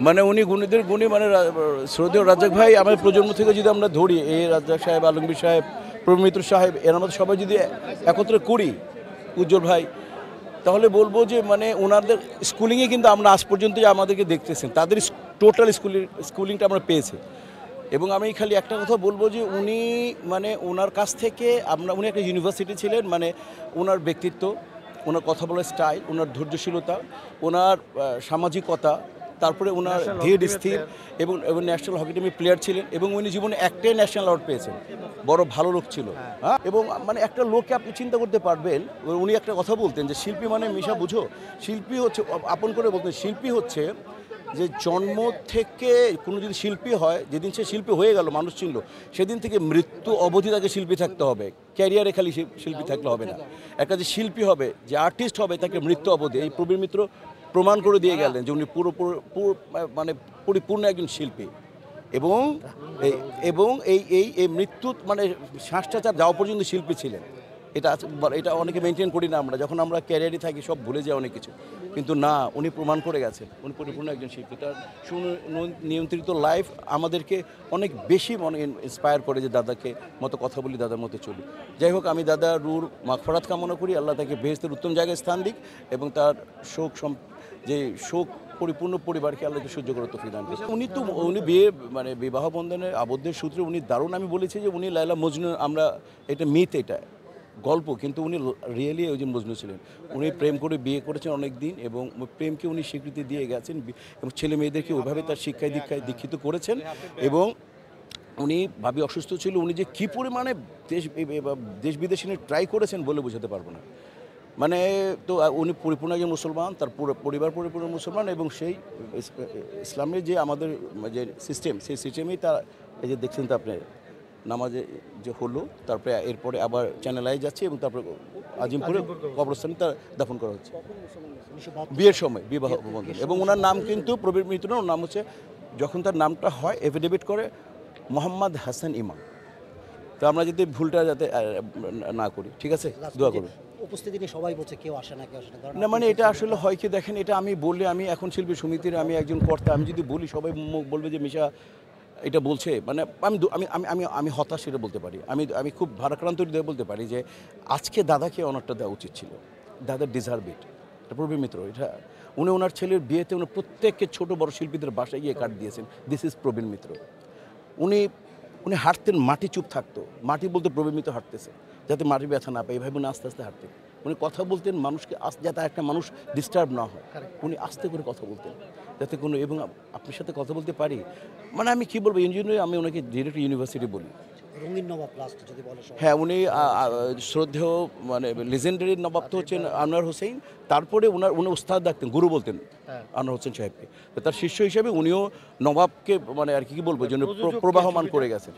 মানে উনি গুণীদের গুণী, মানে শ্রদ্ধেয় রাজ্জাক ভাই আমাদের প্রজন্ম থেকে যদি আমরা ধরি, এই রাজ্জাক সাহেব, আলমগীর সাহেব, প্রবীণ মিত্র সাহেব, এর মধ্যে সবাই যদি একত্রে করি, উজ্জ্বল ভাই, তাহলে বলবো যে মানে ওনাদের স্কুলিংয়ে কিন্তু আমরা আজ পর্যন্ত যে আমাদেরকে দেখতেছেন, তাদের টোটাল স্কুলিংটা আমরা পেয়েছি। এবং আমি খালি একটা কথা বলবো যে উনি মানে ওনার কাছ থেকে উনি একটা ইউনিভার্সিটি ছিলেন, মানে ওনার ব্যক্তিত্ব, ওনার কথা বলার স্টাইল, ওনার ধৈর্যশীলতা, ওনার সামাজিকতা, তারপরে ওনার ধীর স্থির, এবং ন্যাশনাল হকি টিমের প্লেয়ার ছিলেন, এবং উনি জীবনে একটাই ন্যাশনাল অ্যাওয়ার্ড পেয়েছেন। বড় ভালো লোক ছিল, হ্যাঁ। এবং মানে একটা লোককে আপনি চিন্তা করতে পারবেন, উনি একটা কথা বলতেন যে শিল্পী মানে মিশা বুঝো, শিল্পী হচ্ছে, আপন করে বলতেন, শিল্পী হচ্ছে যে জন্ম থেকে কোনো যদি শিল্পী হয়, যেদিন সে শিল্পী হয়ে গেল, মানুষ চিনল, সেদিন থেকে মৃত্যু অবধি তাকে শিল্পী থাকতে হবে। ক্যারিয়ারে খালি শিল্পী থাকলে হবে না, একটা যে শিল্পী হবে, যে আর্টিস্ট হবে, তাকে মৃত্যু অবধি। এই প্রবীণ মিত্র প্রমাণ করে দিয়ে গেলেন যে উনি মানে পরিপূর্ণ একজন শিল্পী। এবং এই মৃত্যু মানে শ্বাসটা যাওয়া পর্যন্ত শিল্পী ছিলেন। এটা অনেকে মেনটেন করি না আমরা, যখন আমরা ক্যারিয়ারে থাকি সব ভুলে যাই অনেক কিছু, কিন্তু না, উনি প্রমাণ করে গেছেন উনি পরিপূর্ণ একজন শিল্পী। তার সুনিয়ন্ত্রিত লাইফ আমাদেরকে অনেক বেশি ইন্সপায়ার করে যে দাদাকে মতো কথা বলি, দাদার মতো চলি। যাই হোক, আমি দাদা রুর মাগফিরাত কামনা করি, আল্লাহ তাকে বেহেশতের উত্তম জায়গায় স্থান দিক, এবং তার শোক পরিপূর্ণ পরিবারকে আল্লাহকে সহ্য করে তৌফিক দান করেন। উনি বিবাহ বন্ধনের আবদ্ধের সূত্রে উনি দারুণ, আমি বলেছি যে উনি লায়লা মজনু, আমরা এটা মিথ, এটা গল্প, কিন্তু উনি রিয়েলি ওই যে মজনু ছিলেন। উনি প্রেম করে বিয়ে করেছেন অনেক দিন, এবং প্রেমকে উনি স্বীকৃতি দিয়ে গেছেন, এবং ছেলে মেয়েদেরকে ওইভাবে তার শিক্ষায় দীক্ষায় দীক্ষিত করেছেন। এবং উনি ভাবি অসুস্থ ছিল, উনি যে কী পরিমাণে দেশ বিদেশে ট্রাই করেছেন বলে বোঝাতে পারবো না। মানে তো উনি পরিপূর্ণ একজন মুসলমান, তার পুরো পরিবার পরিপূর্ণ মুসলমান, এবং সেই ইসলামের যে আমাদের যে সিস্টেম, সেই সিস্টেমেই তার এই যে দেখছেন তো আপনি নামাজে যে হলো, তারপরে এরপরে আবার চ্যানেল যাচ্ছে, এবং তারপরে আজিমপুরে কবরস্থানে তার দাফন করা হচ্ছে বিয়ের সময়, বিবাহ বন্ধন। এবং ওনার নাম কিন্তু প্রবীণ মিত্র, ওর নাম হচ্ছে, যখন তার নামটা হয় এফিডেভিট করে মোহাম্মদ হাসান ইমাম। তো আমরা যদি ভুলটা যাতে না করি, ঠিক আছে, দোয়া করবেন। উপস্থিতি নিয়ে সবাই বলছে কেউ আসে না, না, মানে এটা আসলে হয় কি, দেখেন, এটা আমি বললে, আমি এখন শিল্পী সমিতির আমি একজন কর্তা, আমি যদি বলি সবাই বলবে যে মিশা এটা বলছে, মানে আমি হতাশ, সেটা বলতে পারি। আমি খুব ভারাক্রান্ত হৃদয়ে বলতে পারি যে আজকে দাদাকে অনারটা দেওয়া উচিত ছিল, দাদা ডিজার্ভ ইট। এটা প্রবীণ মিত্র, এটা উনি ওনার ছেলের বিয়েতে উনি প্রত্যেককে ছোটো বড় শিল্পীদের বাসায় গিয়ে কার্ড দিয়েছেন, দিস ইজ প্রবীণ মিত্র। উনি হাঁটতেন, মাটি চুপ থাকতো, মাটি বলতে প্রবীণ মিত্র হাঁটতেছে, যাতে মাটি ব্যথা না পায়, এইভাবে উনি আস্তে আস্তে হাঁটতেন। উনি কথা বলতেন মানুষকে, যাতে একটা মানুষ ডিস্টার্ব না হয়, উনি আস্তে করে কথা বলতেন, যাতে কোনো, এবং আপনার সাথে কথা বলতে পারি, মানে আমি কী বলবো, ইঞ্জিনিয়ার, আমি ওনাকে ডিরেক্ট ইউনিভার্সিটি বলি। রঙিন নবাব লাস্ট যদি বলে, হ্যাঁ, উনি শ্রদ্ধেয় মানে লেজেন্ডারি নবাব তো হচ্ছেন আনোয়ার হোসেন, তারপরে উনি উস্তাদ ডাকতেন, গুরু বলতেন আনোয়ার হোসেন সাহেবকে। তার শিষ্য হিসেবে উনিও নবাবকে মানে আর কি বলবো, যেন প্রবাহমান করে গেছেন।